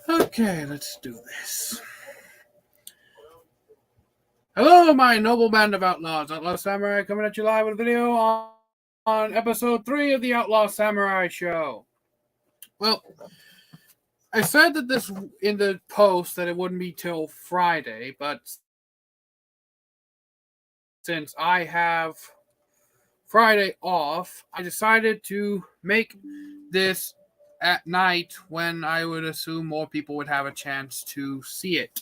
Okay, let's do this. Hello, my noble band of outlaws. Outlaw Samurai coming at you live with a video on episode 3 of the Outlaw Samurai Show. Well, I said that this in the post that it wouldn't be till Friday, but since I have Friday off, I decided to make this at night when I would assume more people would have a chance to see it.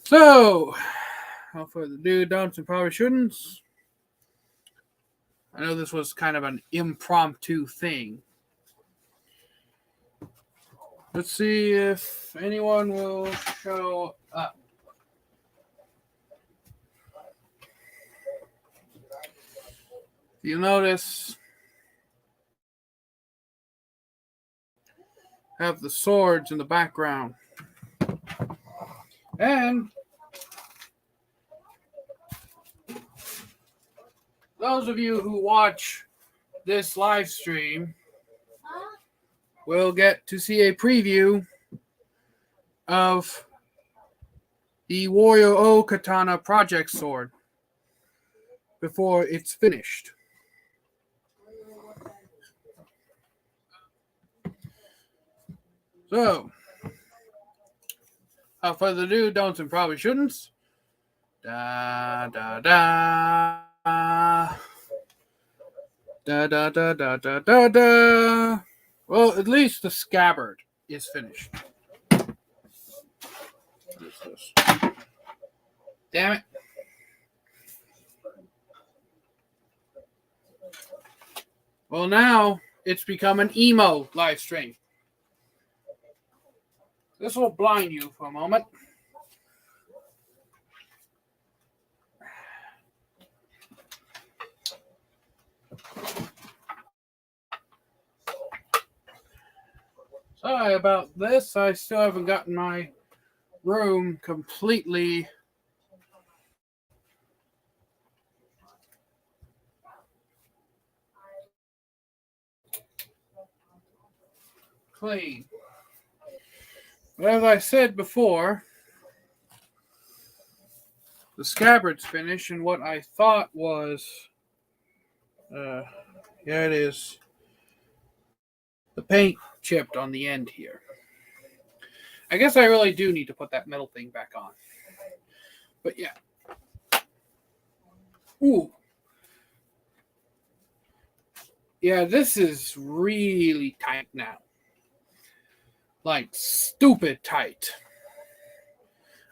So, without further ado, don'ts and probably shouldn'ts. I know this was kind of an impromptu thing. Let's see if anyone will show up. You'll notice I have the swords in the background. And those of you who watch this live stream will get to see a preview of the Warrior O Katana Project Sword before it's finished. So, without further ado, don'ts and probably shouldn'ts. Da da da. Da da da da da da da. Well, at least the scabbard is finished. What is this? Damn it. Well, now it's become an emo live stream. This will blind you for a moment. Sorry about this. I still haven't gotten my room completely clean. But as I said before, the scabbard's finished, and what I thought was, yeah, it is. The paint chipped on the end here. I guess I really do need to put that metal thing back on. But yeah. Ooh. Yeah, this is really tight now. Like, stupid tight.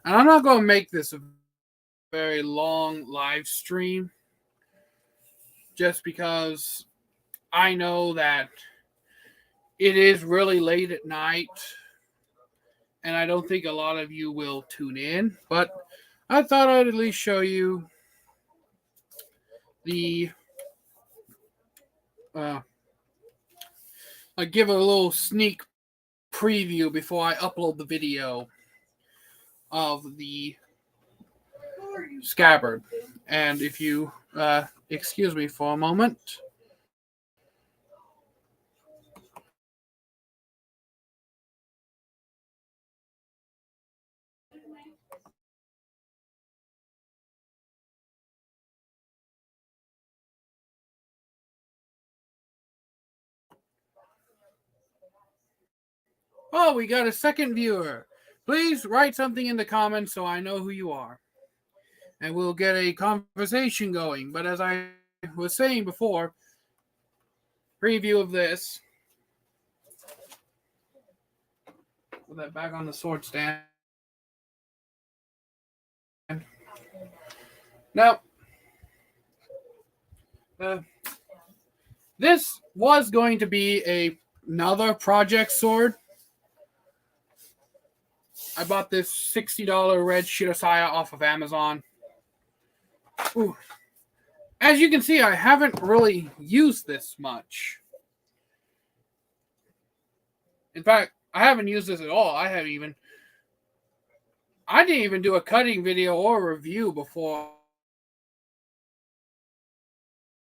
And I'm not going to make this a very long live stream. Just because I know that it is really late at night. And I don't think a lot of you will tune in. But I thought I'd at least show you the... I give a little sneak preview before I upload the video of the scabbard. And if you excuse me for a moment. Oh, we got a second viewer. Please write something in the comments so I know who you are. And we'll get a conversation going. But as I was saying before, preview of this. Put that back on the sword stand. Now, this was going to be another project sword. I bought this $60 red Shirosaya off of Amazon. Ooh. As you can see, I haven't really used this much. In fact, I haven't used this at all. I didn't even do a cutting video or review before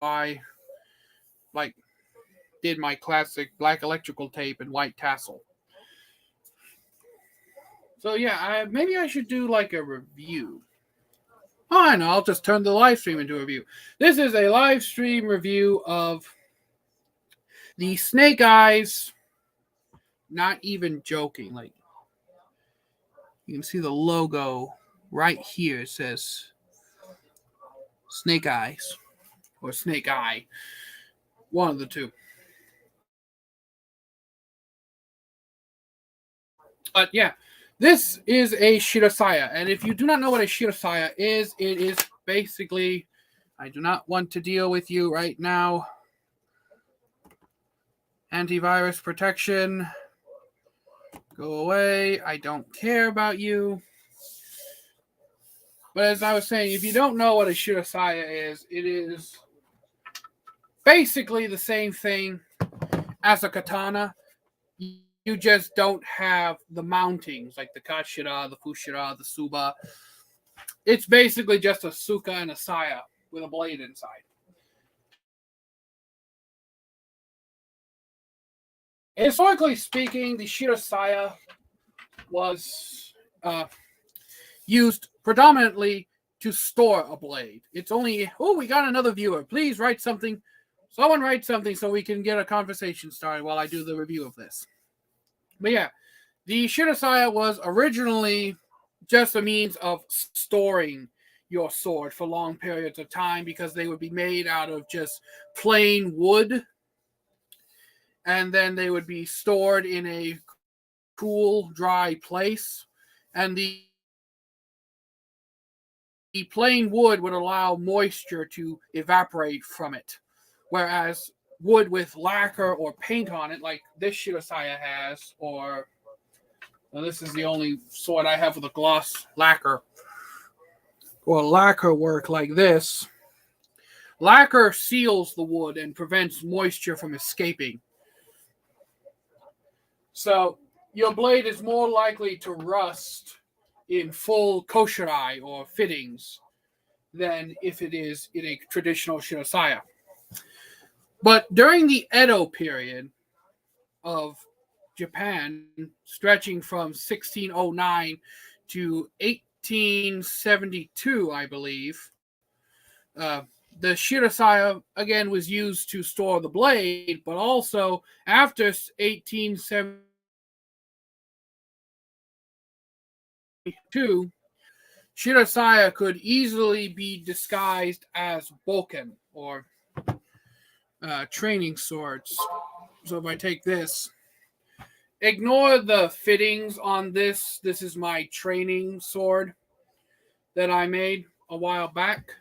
I did my classic black electrical tape and white tassel. So yeah, maybe I should do like a review. Oh, I know. I'll just turn the live stream into a review. This is a live stream review of the Snake Eyes. Not even joking. Like, you can see the logo right here. It says Snake Eyes or Snake Eye. One of the two. But yeah, this is a Shirasaya. And if you do not know what a Shirasaya is, it is basically, I do not want to deal with you right now. Antivirus protection. Go away. I don't care about you. But as I was saying, if you don't know what a Shirasaya is, it is basically the same thing as a katana. You just don't have the mountings like the Kashira, the Fushira, the Suba. It's basically just a Suka and a Saya with a blade inside. Historically speaking, the Shirasaya was used predominantly to store a blade. It's only, we got another viewer. Please write something. Someone write something so we can get a conversation started while I do the review of this. But yeah, the Shirasaya was originally just a means of storing your sword for long periods of time because they would be made out of just plain wood. And then they would be stored in a cool, dry place. And the plain wood would allow moisture to evaporate from it. Whereas wood with lacquer or paint on it, like this Shirasaya has, or this is the only sword I have with a gloss lacquer, or lacquer work like this, lacquer seals the wood and prevents moisture from escaping. So your blade is more likely to rust in full koshirai or fittings than if it is in a traditional Shirasaya. But during the Edo period of Japan, stretching from 1609 to 1872, I believe, the Shirasaya, again, was used to store the blade, but also after 1872, Shirasaya could easily be disguised as boken, or training swords. So if I take this, ignore the fittings on this. This is my training sword that I made a while back.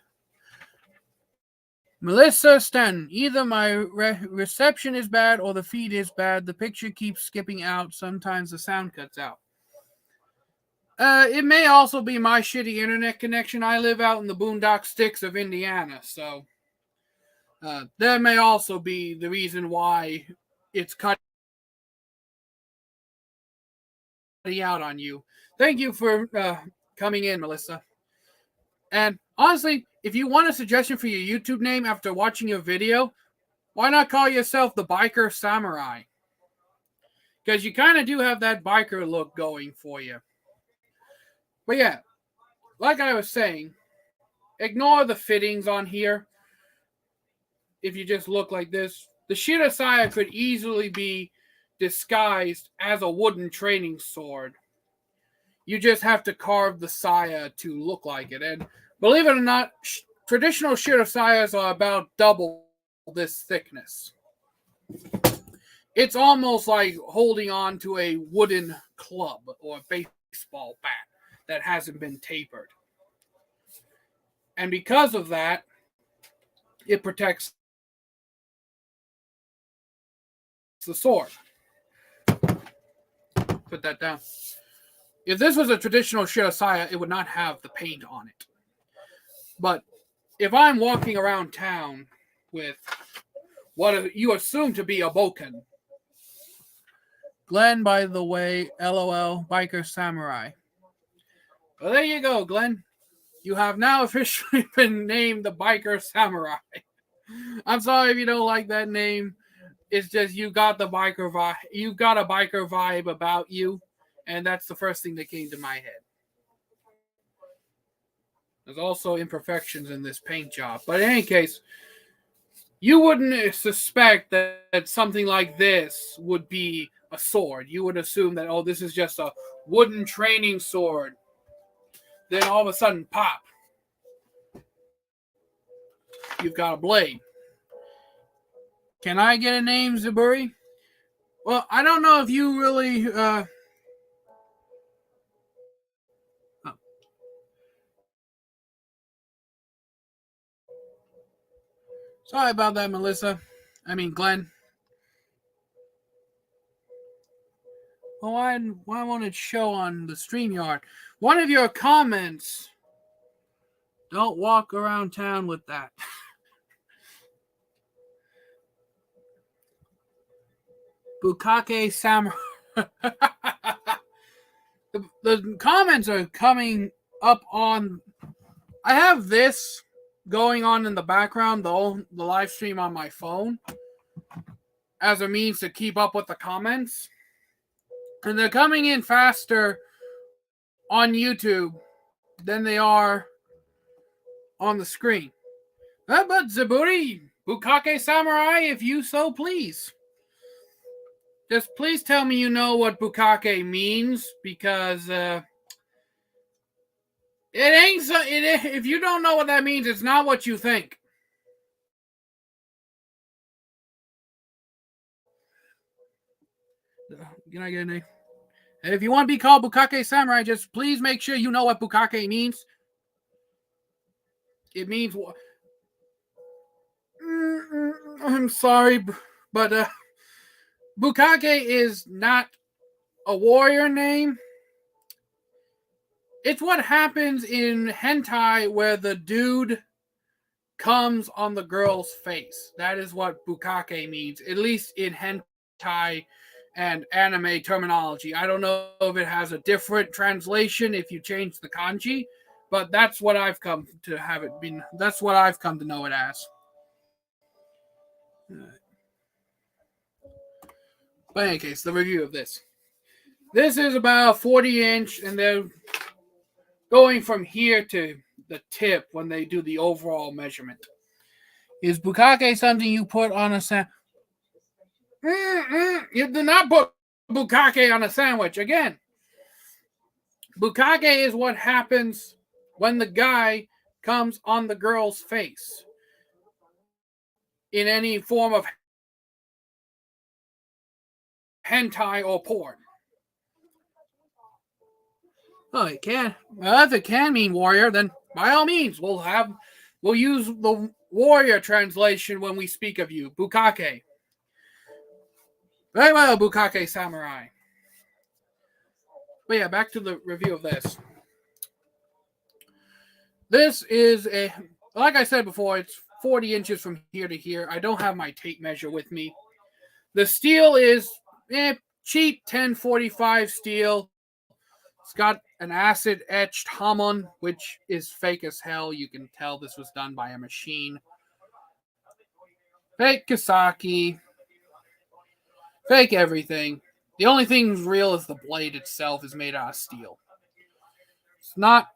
Melissa Stanton, either my reception is bad or the feed is bad. The picture keeps skipping out. Sometimes the sound cuts out. It may also be my shitty internet connection. I live out in the boondock sticks of Indiana, so that may also be the reason why it's cutting out on you. Thank you for coming in, Melissa. And honestly, if you want a suggestion for your YouTube name after watching your video, why not call yourself the Biker Samurai? Because you kind of do have that biker look going for you. But yeah, like I was saying, ignore the fittings on here. If you just look like this, the Shirasaya could easily be disguised as a wooden training sword. You just have to carve the saya to look like it. And believe it or not, traditional Shirasayas are about double this thickness. It's almost like holding on to a wooden club or baseball bat that hasn't been tapered. And because of that, it protects the sword. Put that down. If this was a traditional Shirasaya, it would not have the paint on it. But if I'm walking around town with what you assume to be a boken, Glenn, by the way, LOL, Biker Samurai. Well, there you go, Glenn. You have now officially been named the Biker Samurai. I'm sorry if you don't like that name. It's just you got the biker vibe. You got a biker vibe about you, And that's the first thing that came to my head. There's also imperfections in this paint job. But in any case, you wouldn't suspect that something like this would be a sword. You would assume that, oh, this is just a wooden training sword. Then all of a sudden, pop, you've got a blade. Can I get a name, Zaburi? Well, I don't know if you really... Sorry about that, Melissa. I mean, Glenn. Well, why won't it show on the StreamYard? One of your comments... Don't walk around town with that. Bukake Samurai. the comments are coming up on... I have this going on in the background, the live stream on my phone, as a means to keep up with the comments. And they're coming in faster on YouTube than they are on the screen. But Zaburi, Bukake Samurai, if you so please. Just please tell me you know what Bukake means, because it ain't so. If you don't know what that means, it's not what you think. Can I get a name? And if you want to be called Bukake Samurai, just please make sure you know what Bukake means. It means what? I'm sorry, but Bukake is not a warrior name. It's what happens in hentai where the dude comes on the girl's face. That is what Bukake means, at least in hentai and anime terminology. I don't know if it has a different translation if you change the kanji, but that's what I've come to have it been. That's what I've come to know it as. But in any case, the review of this. This is about 40-inch, and they're going from here to the tip when they do the overall measurement. Is Bukake something you put on a sandwich? You do not put Bukake on a sandwich. Again, Bukake is what happens when the guy comes on the girl's face in any form of hentai or porn. Oh, it can. Well, if it can mean warrior, then by all means, we'll use the warrior translation when we speak of you, Bukake. Very well, Bukake Samurai. But yeah, back to the review of this. This is like I said before, it's 40 inches from here to here. I don't have my tape measure with me. The steel is cheap 1045 steel. It's got an acid-etched hamon, which is fake as hell. You can tell this was done by a machine. Fake Kisaki. Fake everything. The only thing real is the blade itself is made out of steel. It's not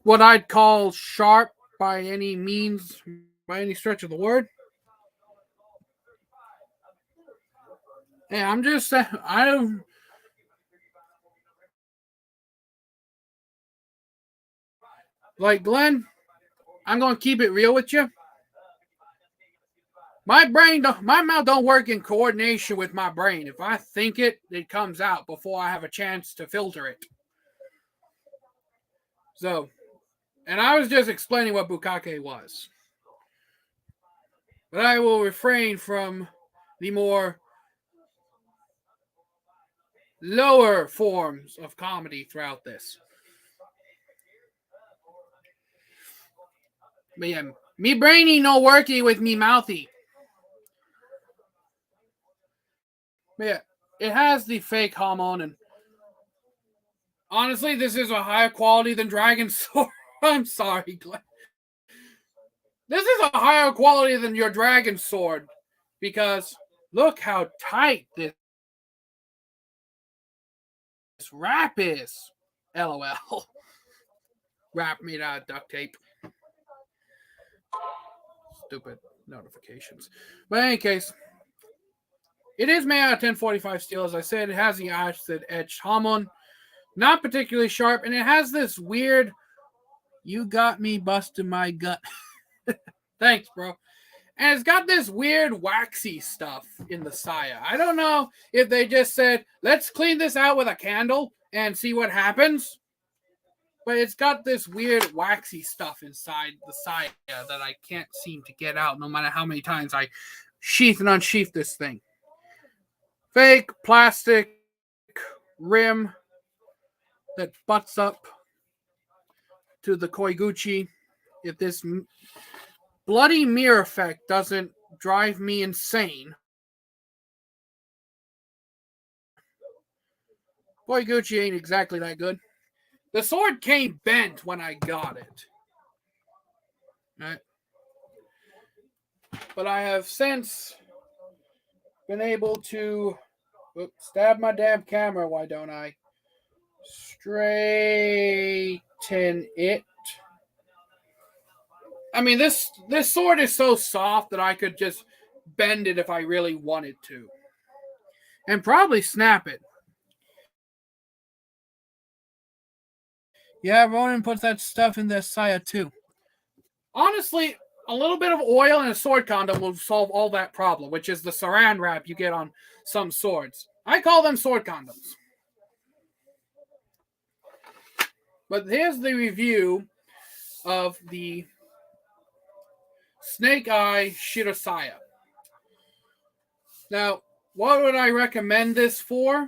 what I'd call sharp by any means, by any stretch of the word. Yeah, I'm just saying, like Glenn, I'm going to keep it real with you. My mouth don't work in coordination with my brain. If I think it, it comes out before I have a chance to filter it. So, and I was just explaining what Bukake was. But I will refrain from the more lower forms of comedy throughout this. But yeah, me brainy no worky with me mouthy. But yeah, it has the fake hormone, and honestly, this is a higher quality than Dragon Sword. I'm sorry, Glenn. This is a higher quality than your Dragon Sword, because look how tight this wrap is. LOL. Wrap made out of duct tape. Stupid notifications. But in any case, it is made out of 1045 steel. As I said, it has the acid edged hamon. Not particularly sharp. And it has this weird, you got me busting my gut. Thanks, bro. And it's got this weird waxy stuff in the saya. I don't know if they just said, let's clean this out with a candle and see what happens. But it's got this weird waxy stuff inside the saya that I can't seem to get out no matter how many times I sheath and unsheath this thing. Fake plastic rim that butts up to the Koiguchi. If this bloody mirror effect doesn't drive me insane, Koiguchi ain't exactly that good. The sword came bent when I got it. Right? But I have since been able to stab my damn camera, why don't I? Straighten it. I mean, this sword is so soft that I could just bend it if I really wanted to. And probably snap it. Yeah, Ronan puts that stuff in their saya too. Honestly, a little bit of oil and a sword condom will solve all that problem, which is the saran wrap you get on some swords. I call them sword condoms. But here's the review of the Snake Eye Shirosaya. Now, what would I recommend this for?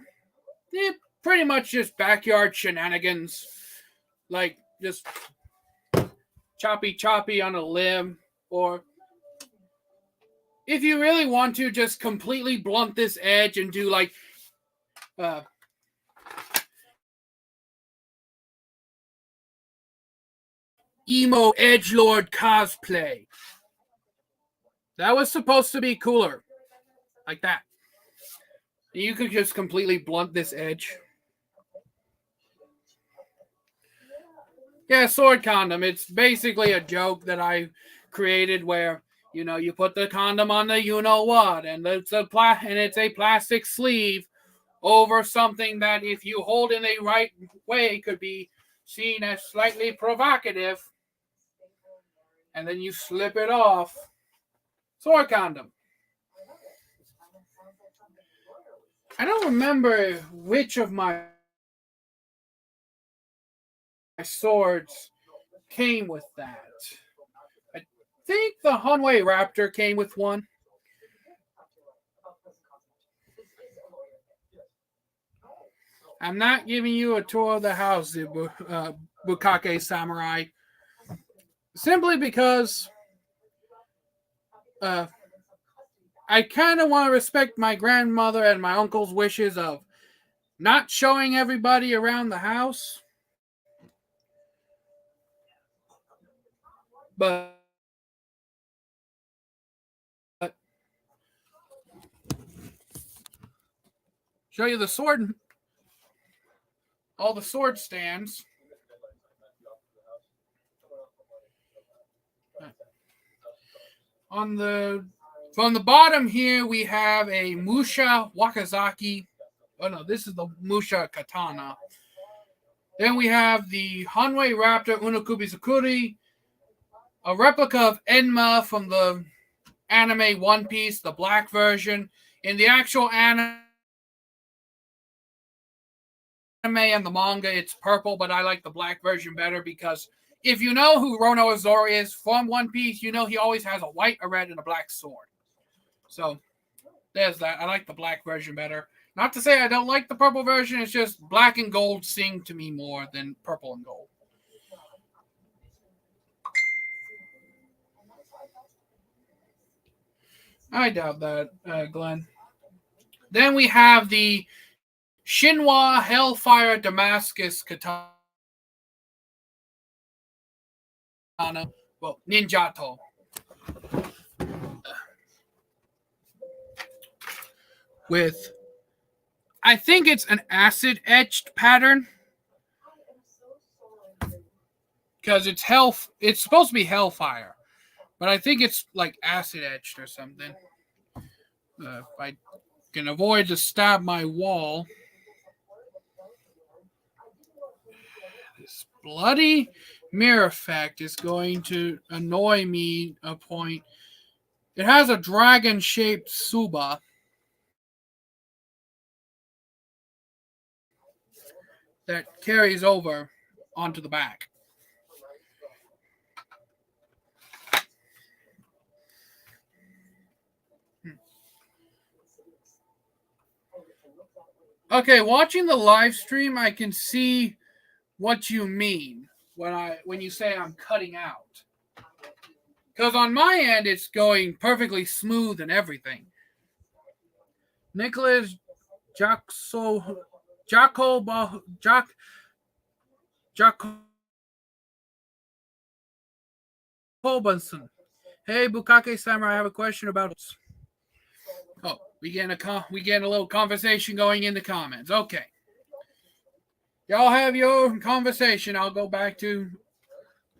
Pretty much just backyard shenanigans. Like, just choppy on a limb. Or if you really want to, just completely blunt this edge and do like emo edgelord cosplay. That was supposed to be cooler. Like that. You could just completely blunt this edge. Yeah, sword condom. It's basically a joke that I created where, you know, you put the condom on the you-know-what, and it's a plastic sleeve over something that if you hold in the right way could be seen as slightly provocative. And then you slip it off. Sword condom. I don't remember which of my swords came with that. I think the Hanwei Raptor came with one. I'm not giving you a tour of the house, Bukake Samurai. Simply because I kind of want to respect my grandmother and my uncle's wishes of not showing everybody around the house. But show you the sword, all the sword stands. From the bottom here, we have a Musha Wakazaki. Oh no, this is the Musha Katana. Then we have the Hanwei Raptor Unokubi Sakuri, a replica of Enma from the anime One Piece, the black version. In the actual anime and the manga, it's purple, but I like the black version better because if you know who Rono Azori is from One Piece, you know he always has a white, a red, and a black sword. So, there's that. I like the black version better. Not to say I don't like the purple version, it's just black and gold sing to me more than purple and gold. I doubt that, Glenn. Then we have the Shinwa Hellfire Damascus Katana. Well, Ninjato. With I think it's an acid etched pattern because it's hell. It's supposed to be hellfire, but I think it's like acid etched or something. If I can avoid to stab my wall. This bloody mirror effect is going to annoy me a point. It has a dragon-shaped Suba that carries over onto the back. Okay, watching the live stream, I can see what you mean when you say I'm cutting out. Because on my end, it's going perfectly smooth and everything. Nicholas Jacob Jacobson. Hey, Bukake Samurai, I have a question about. Oh, we getting a little conversation going in the comments. Okay, y'all have your conversation. I'll go back to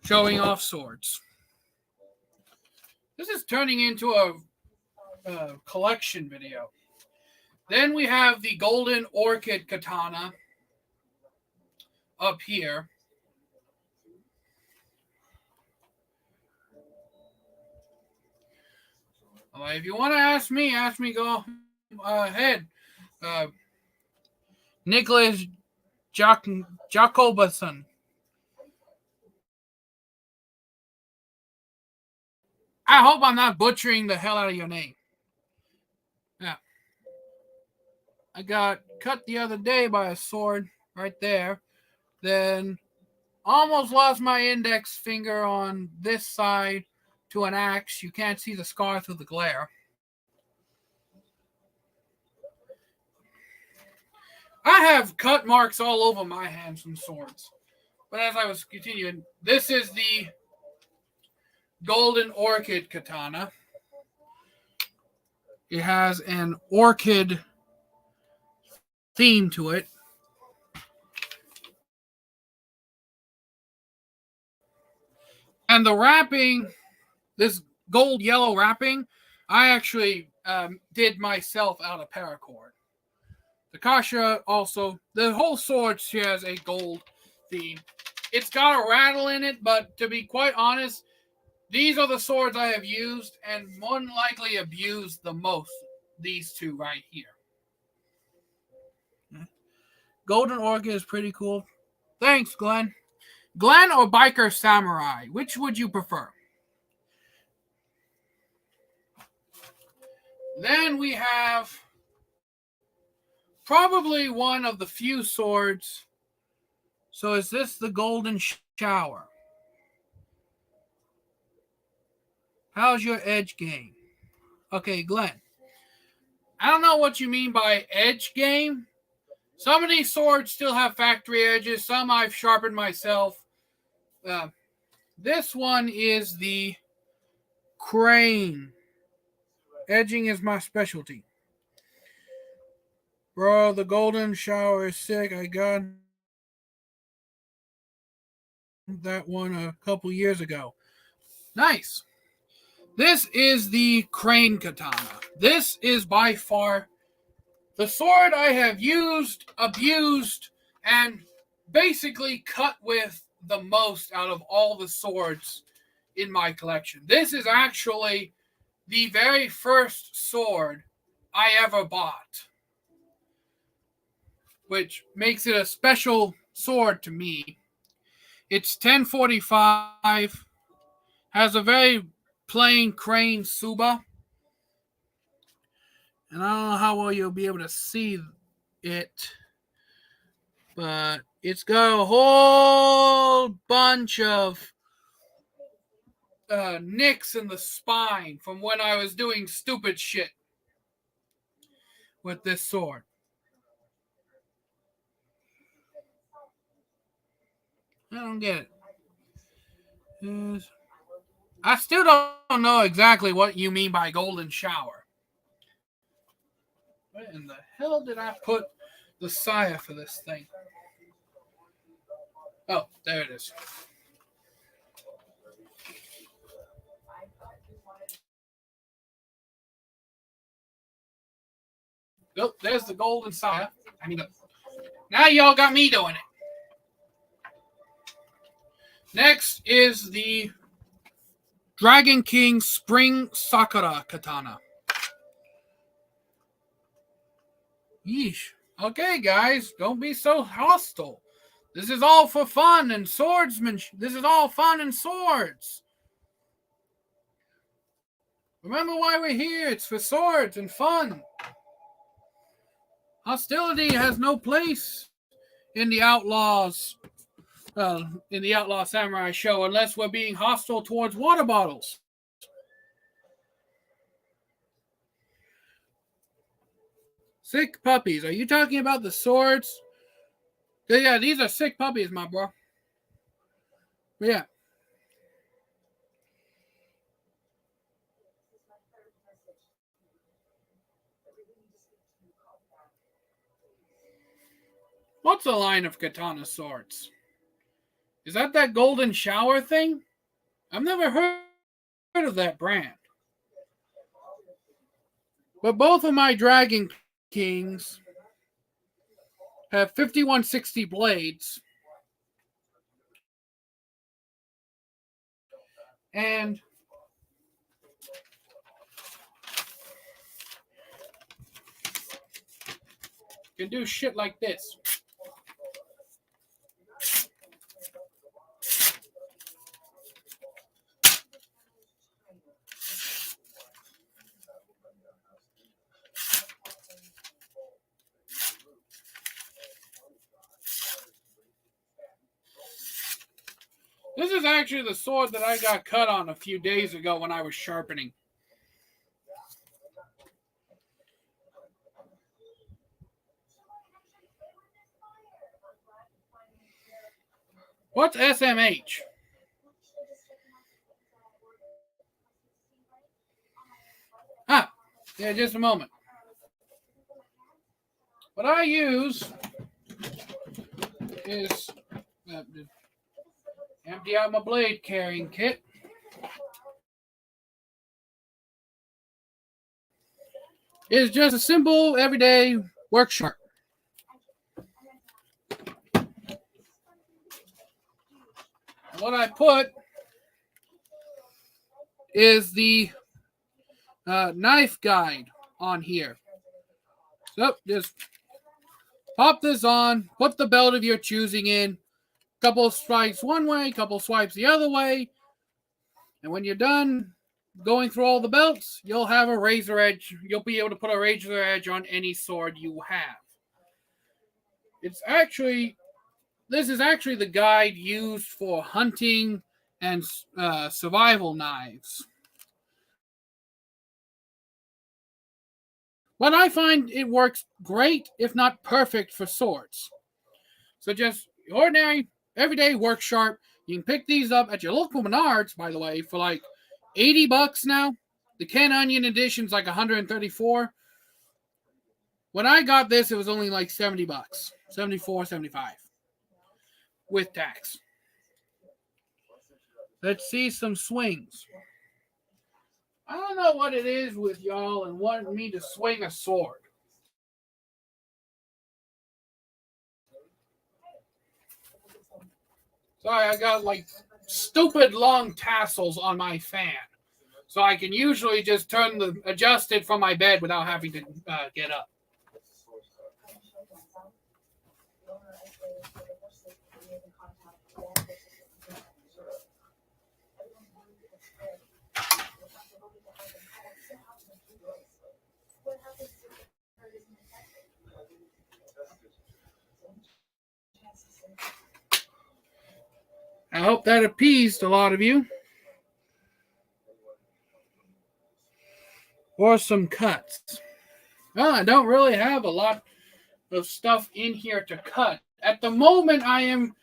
showing off swords. This is turning into a collection video. Then we have the Golden Orchid Katana up here. If you want to ask me, go ahead. Nicholas Jacobson. I hope I'm not butchering the hell out of your name. Yeah. I got cut the other day by a sword right there. Then almost lost my index finger on this side to an axe. You can't see the scar through the glare. I have cut marks all over my hands from swords. But as I was continuing, this is the Golden Orchid Katana. It has an orchid theme to it. And the wrapping, this gold yellow wrapping, I actually did myself out of paracord. The Kasha also, the whole sword shares a gold theme. It's got a rattle in it, but to be quite honest, these are the swords I have used and more than likely abused the most. These two right here. Golden Orchid is pretty cool. Thanks, Glenn. Glenn or Biker Samurai? Which would you prefer? Then we have probably one of the few swords. So is this the Golden Shower? How's your edge game? Okay, Glenn. I don't know what you mean by edge game. Some of these swords still have factory edges. Some I've sharpened myself. This one is the Crane. Edging is my specialty. Bro, the Golden Shower is sick. I got that one a couple years ago. Nice. This is the Crane Katana. This is by far the sword I have used, abused, and basically cut with the most out of all the swords in my collection. This is actually the very first sword I ever bought, which makes it a special sword to me. It's 1045, has a very plain crane Suba. And I don't know how well you'll be able to see it, but it's got a whole bunch of nicks in the spine from when I was doing stupid shit with this sword. I don't get it. I still don't know exactly what you mean by Golden Shower. What in the hell did I put the saya for this thing. Oh, there it is. Oh, there's the golden saya. Now y'all got me doing it. Next is the Dragon King Spring Sakura Katana. Yeesh. Okay, guys, don't be so hostile. This is all for fun and swordsmanship. This is all fun and swords. Remember why we're here. It's for swords and fun. Hostility has no place in the Outlaws, in the Outlaw Samurai show, unless we're being hostile towards water bottles. Sick puppies. Are you talking about the swords? Yeah, these are sick puppies, my bro. Yeah. What's a line of katana swords? Is that golden shower thing? I've never heard of that brand. But both of my Dragon Kings have 5160 blades. And can do shit like this. This is actually the sword that I got cut on a few days ago when I was sharpening. What's SMH? Yeah, just a moment. What I use is empty out my blade carrying kit. It's just a simple, everyday work sharp. What I put is the knife guide on here. So just pop this on, put the belt of your choosing in, couple swipes one way, couple swipes the other way, and when you're done going through all the belts, you'll have a razor edge. You'll be able to put a razor edge on any sword you have. This is actually the guide used for hunting and survival knives. But I find it works great, if not perfect, for swords. So just ordinary, everyday work sharp. You can pick these up at your local Menards, by the way, for like $80 now. The Ken Onion edition's like $134. When I got this, it was only like $70. $74, $75. With tax. Let's see some swings. I don't know what it is with y'all and wanting me to swing a sword. Sorry, I got like stupid long tassels on my fan. So I can usually just adjust it from my bed without having to get up. I hope that appeased a lot of you. Or some cuts. Well, I don't really have a lot of stuff in here to cut. At the moment, I am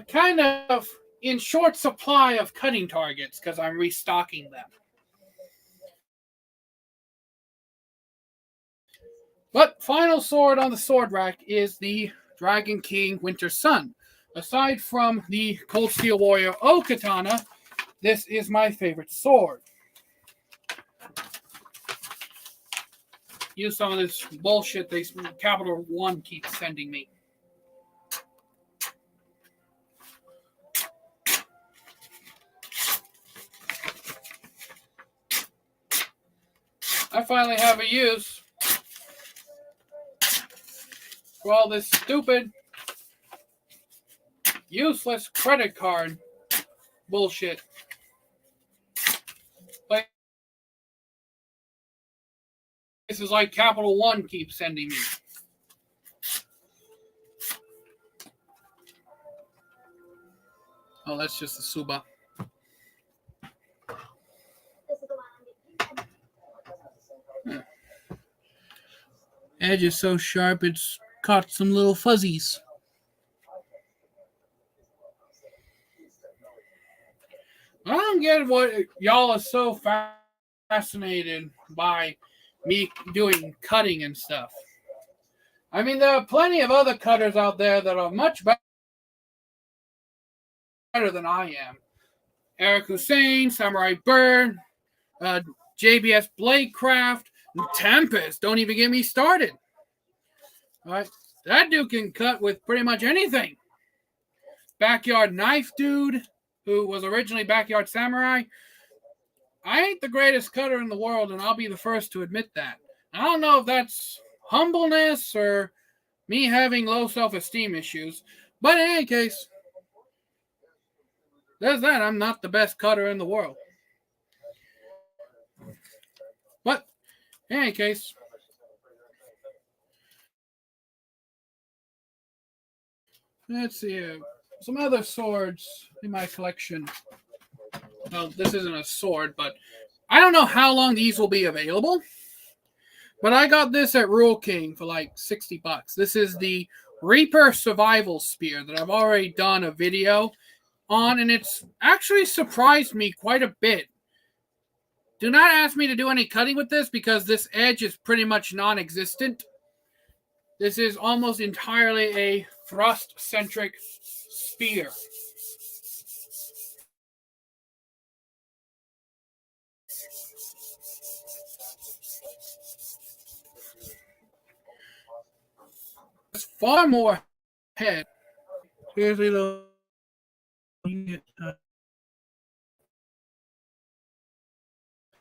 kind of in short supply of cutting targets because I'm restocking them. But final sword on the sword rack is the Dragon King Winter Sun. Aside from the Cold Steel Warrior O Katana, this is my favorite sword. Use some of this bullshit they Capital One keeps sending me. I finally have a use for all this stupid, useless credit card bullshit. Like, this is like Capital One keeps sending me. Oh, that's just a Suba. Edge is so sharp, it's caught some little fuzzies. I don't get what y'all are so fascinated by me doing cutting and stuff. I mean, there are plenty of other cutters out there that are much better than I am. Eric Hussein, Samurai Bird, JBS Bladecraft, Tempest. Don't even get me started. All right, that dude can cut with pretty much anything. Backyard Knife Dude, who was originally Backyard Samurai. I ain't the greatest cutter in the world, and I'll be the first to admit that. I don't know if that's humbleness or me having low self-esteem issues, but in any case, there's that. I'm not the best cutter in the world. But in any case, let's see some other swords in my collection. Well, this isn't a sword, but I don't know how long these will be available. But I got this at Rule King for like $60. This is the Reaper Survival Spear that I've already done a video on, and it's actually surprised me quite a bit. Do not ask me to do any cutting with this because this edge is pretty much non-existent. This is almost entirely a thrust-centric spear. It's far more head. Here's a little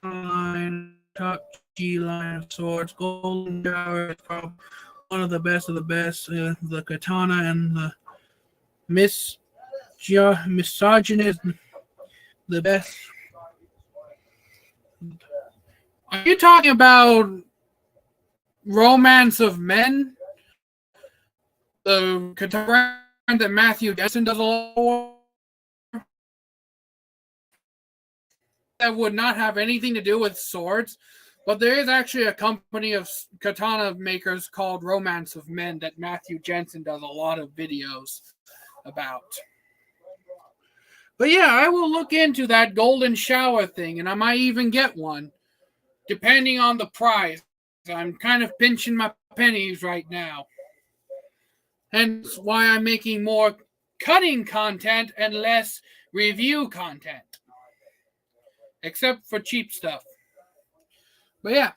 line, top G line of swords. Golden Shower is probably one of the best of the best. The katana and the misogynist, the best. Are you talking about Romance of Men? The katana that Matthew Jensen does a lot of? That would not have anything to do with swords, but there is actually a company of katana makers called Romance of Men that Matthew Jensen does a lot of videos about. But yeah, I will look into that golden shower thing, and I might even get one, depending on the price. I'm kind of pinching my pennies right now. Hence why I'm making more cutting content and less review content. Except for cheap stuff. But yeah.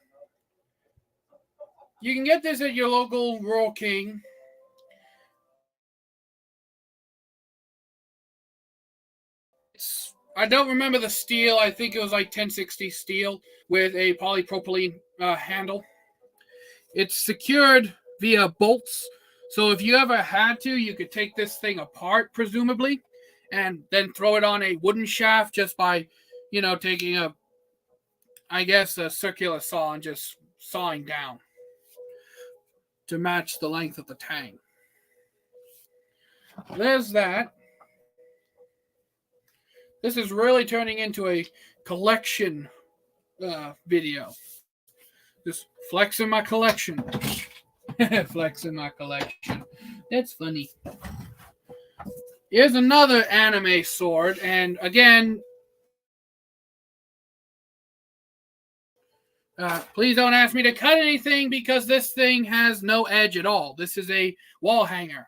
You can get this at your local Rural King. I don't remember the steel. I think it was like 1060 steel with a polypropylene handle. It's secured via bolts. So if you ever had to, you could take this thing apart, presumably, and then throw it on a wooden shaft just by, taking a circular saw and just sawing down to match the length of the tang. There's that. This is really turning into a collection video. Just flexing my collection. Flexing my collection. That's funny. Here's another anime sword, and again, Please don't ask me to cut anything because this thing has no edge at all. This is a wall hanger.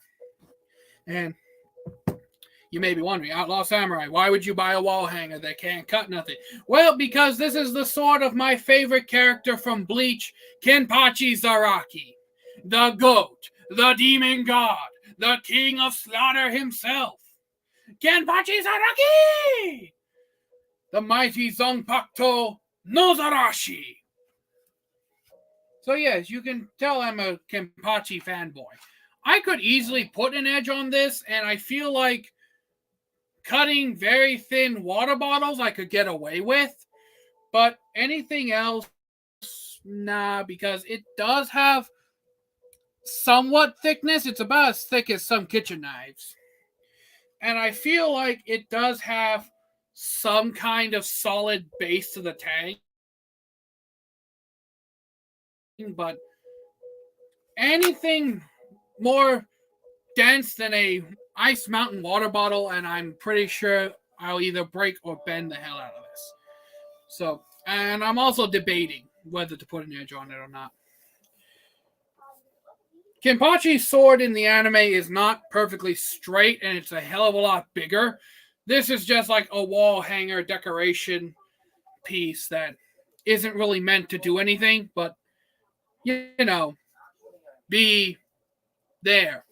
And you may be wondering, Outlaw Samurai, why would you buy a wall hanger that can't cut nothing? Well, because this is the sword of my favorite character from Bleach, Kenpachi Zaraki. The GOAT, the demon god, the king of slaughter himself. Kenpachi Zaraki! The mighty Zanpakuto Nozarashi. So yes, you can tell I'm a Kenpachi fanboy. I could easily put an edge on this, and I feel like cutting very thin water bottles I could get away with. But anything else, nah, because it does have somewhat thickness. It's about as thick as some kitchen knives. And I feel like it does have some kind of solid base to the tang. But anything more dense than a Ice Mountain water bottle, and I'm pretty sure I'll either break or bend the hell out of this. So, and I'm also debating whether to put an edge on it or not. Kenpachi's sword in the anime is not perfectly straight, and it's a hell of a lot bigger. This is just like a wall hanger decoration piece that isn't really meant to do anything, but, you know, be there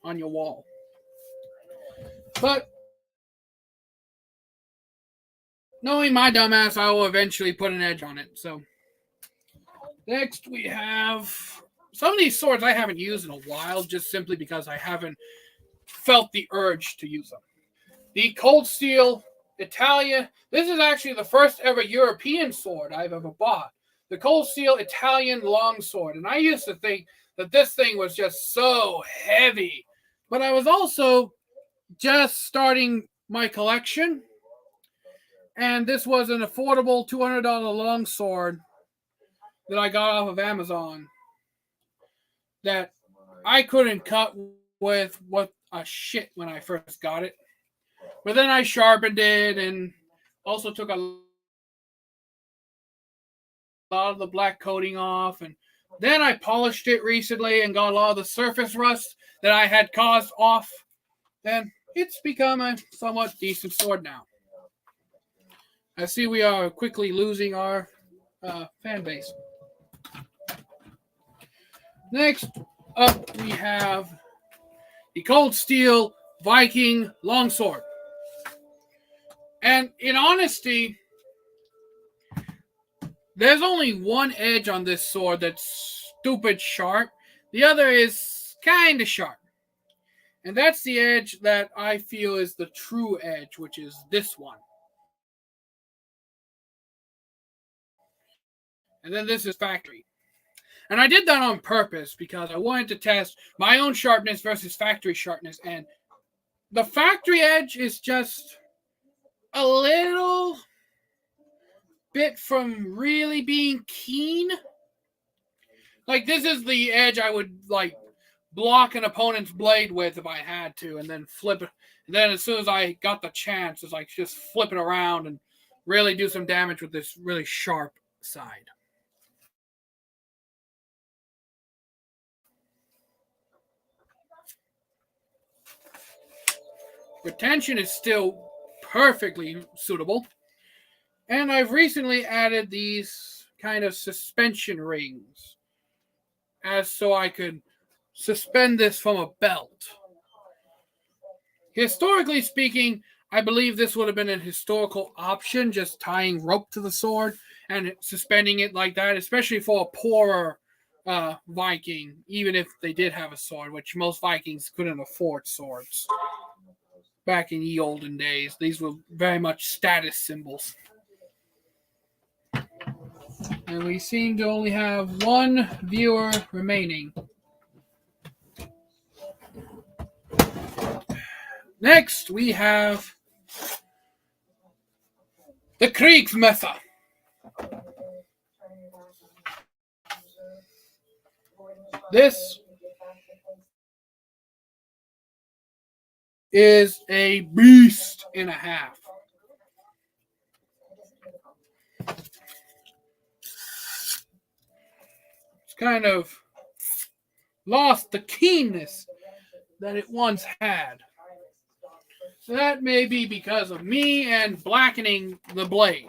on your wall. But knowing my dumbass, I will eventually put an edge on it. So next we have some of these swords I haven't used in a while, just simply because I haven't felt the urge to use them. The Cold Steel Italian. This is actually the first ever European sword I've ever bought. The Cold Steel Italian longsword. And I used to think that this thing was just so heavy. But I was also just starting my collection. And this was an affordable $200 longsword that I got off of Amazon that I couldn't cut with what a shit when I first got it. But then I sharpened it and also took a lot of the black coating off. And then I polished it recently and got a lot of the surface rust that I had caused off. And it's become a somewhat decent sword now. I see we are quickly losing our fan base. Next up, we have the Cold Steel Viking Longsword. And in honesty, there's only one edge on this sword that's stupid sharp. The other is kind of sharp. And that's the edge that I feel is the true edge, which is this one. And then this is factory. And I did that on purpose because I wanted to test my own sharpness versus factory sharpness. And the factory edge is just a little bit from really being keen. Like, this is the edge I would, like, block an opponent's blade with if I had to, and then flip it. And then as soon as I got the chance, it's like just flip it around and really do some damage with this really sharp side. Retention is still perfectly suitable. And I've recently added these kind of suspension rings as so I could suspend this from a belt. Historically speaking, I believe this would have been a historical option, just tying rope to the sword and suspending it like that, especially for a poorer Viking, even if they did have a sword, which most Vikings couldn't afford swords. Back in the olden days, these were very much status symbols. And we seem to only have one viewer remaining. Next, we have the Kriegsmesser. This is a beast and a half. kind of lost the keenness that it once had. So that may be because of me and blackening the blade.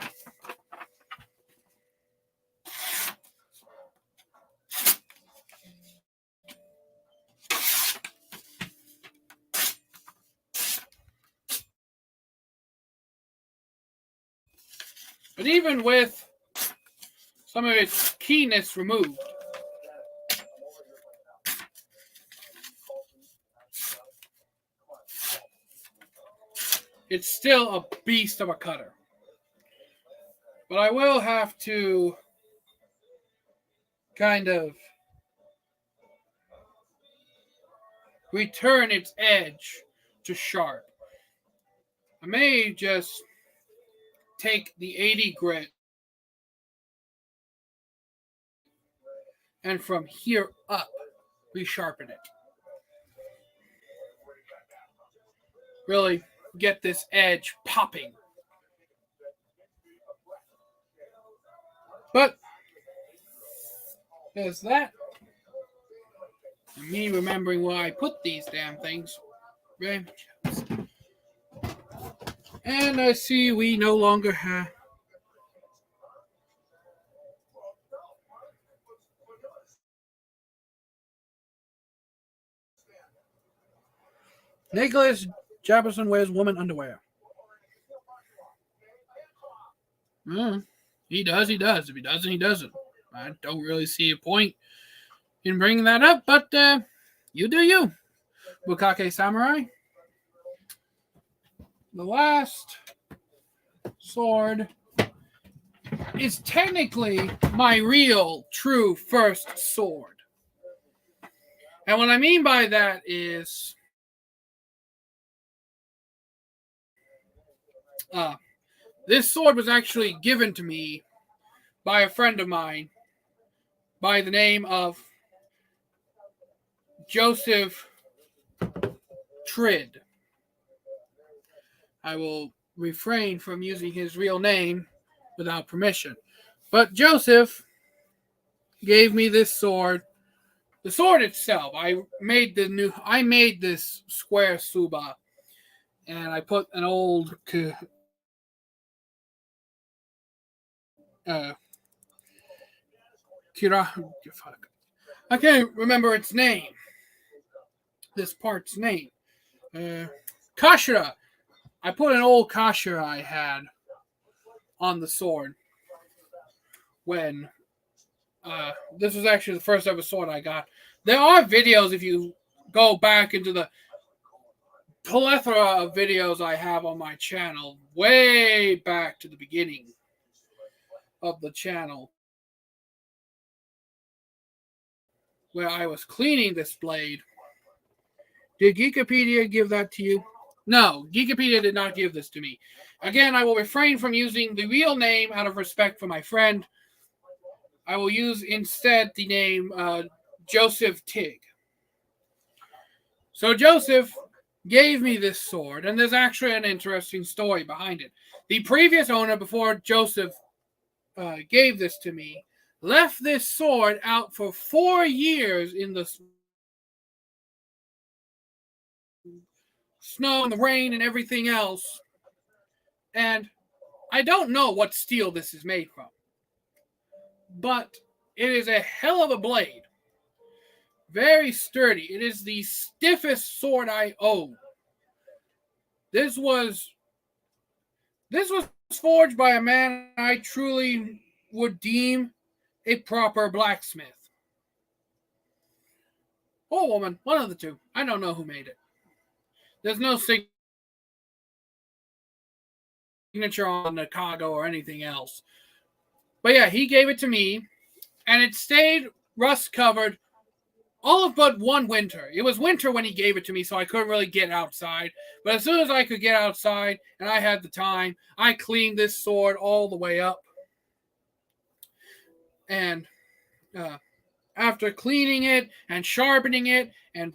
But even with some of its keenness removed, it's still a beast of a cutter. But I will have to kind of return its edge to sharp. I may just take the 80 grit and from here up resharpen it. Really get this edge popping. But there's that. And me remembering where I put these damn things. Okay. And I see we no longer have. Nicholas Jefferson wears woman underwear. He does. If he doesn't, he doesn't. I don't really see a point in bringing that up, but you do you. Bukake Samurai. The last sword is technically my real, true first sword. And what I mean by that is this sword was actually given to me by a friend of mine by the name of Joseph Trid. I will refrain from using his real name without permission. But Joseph gave me this sword. The sword itself, I made this square suba, and I put an old I can't remember its name. This part's name. Kashira. I put an old Kashira I had on the sword when this was actually the first ever sword I got. There are videos if you go back into the plethora of videos I have on my channel, way back to the beginning of the channel, where I was cleaning this blade. Did Geekopedia give that to you? No, Geekopedia did not give this to me. Again, I will refrain from using the real name out of respect for my friend. I will use instead the name Joseph Tig. So Joseph gave me this sword, and there's actually an interesting story behind it. The previous owner, before Joseph gave this to me, left this sword out for 4 years in the snow and the rain and everything else. And I don't know what steel this is made from, but it is a hell of a blade. Very sturdy. It is the stiffest sword I own. This was forged by a man I truly would deem a proper blacksmith. Or woman, one of the two. I don't know who made it. There's no signature on the cargo or anything else. But yeah, he gave it to me, and it stayed rust covered all of but one winter. It was winter when he gave it to me, so I couldn't really get outside. But as soon as I could get outside and I had the time, I cleaned this sword all the way up. And after cleaning it and sharpening it and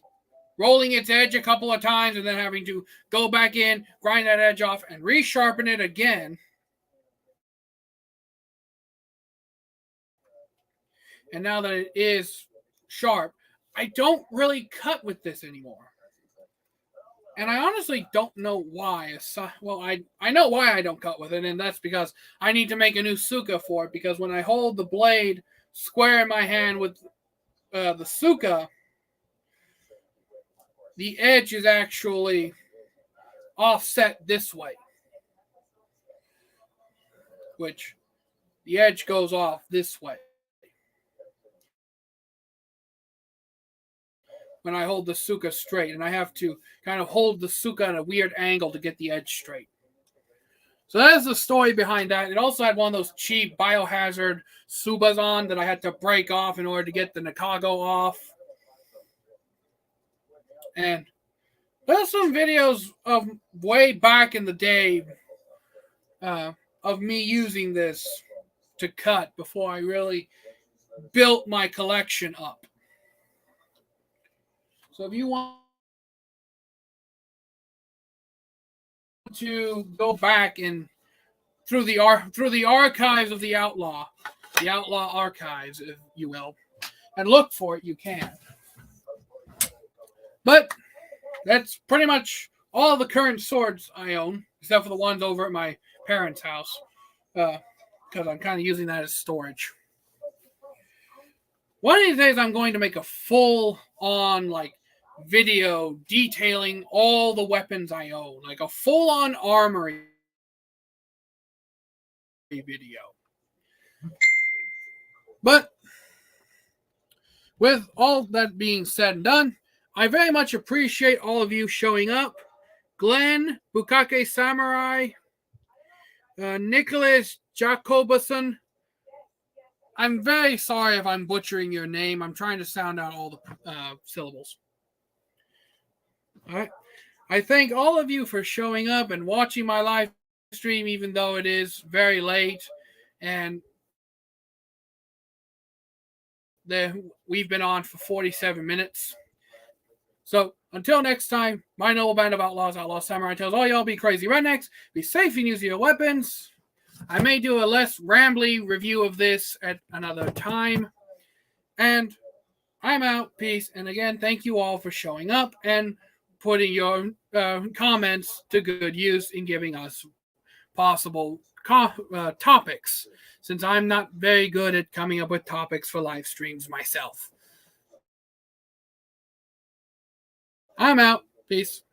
rolling its edge a couple of times and then having to go back in, grind that edge off, and resharpen it again, and now that it is sharp, I don't really cut with this anymore. And I honestly don't know why. Well, I know why I don't cut with it, and that's because I need to make a new suka for it, because when I hold the blade square in my hand with the suka, the edge is actually offset this way, which the edge goes off this way when I hold the suka straight, and I have to kind of hold the suka at a weird angle to get the edge straight. So that is the story behind that. It also had one of those cheap biohazard subas on that I had to break off in order to get the Nakago off. And there's some videos of way back in the day of me using this to cut before I really built my collection up. So if you want to go back and through the archives of the Outlaw archives, if you will, and look for it, you can. But that's pretty much all the current swords I own, except for the ones over at my parents' house, because I'm kind of using that as storage. One of these days, I'm going to make a full-on video detailing all the weapons I own, like a full-on armory video. But with all that being said and done, I very much appreciate all of you showing up. Glenn, Bukake Samurai, Nicholas Jacobson. I'm very sorry if I'm butchering your name. I'm trying to sound out all the syllables. All right. I thank all of you for showing up and watching my live stream, even though it is very late. And we've been on for 47 minutes. So until next time, my noble band of outlaws, Outlaw Samurai, tells all y'all be crazy rednecks, be safe and use your weapons. I may do a less rambly review of this at another time. And I'm out. Peace. And again, thank you all for showing up and putting your comments to good use in giving us possible topics, since I'm not very good at coming up with topics for live streams myself. I'm out. Peace.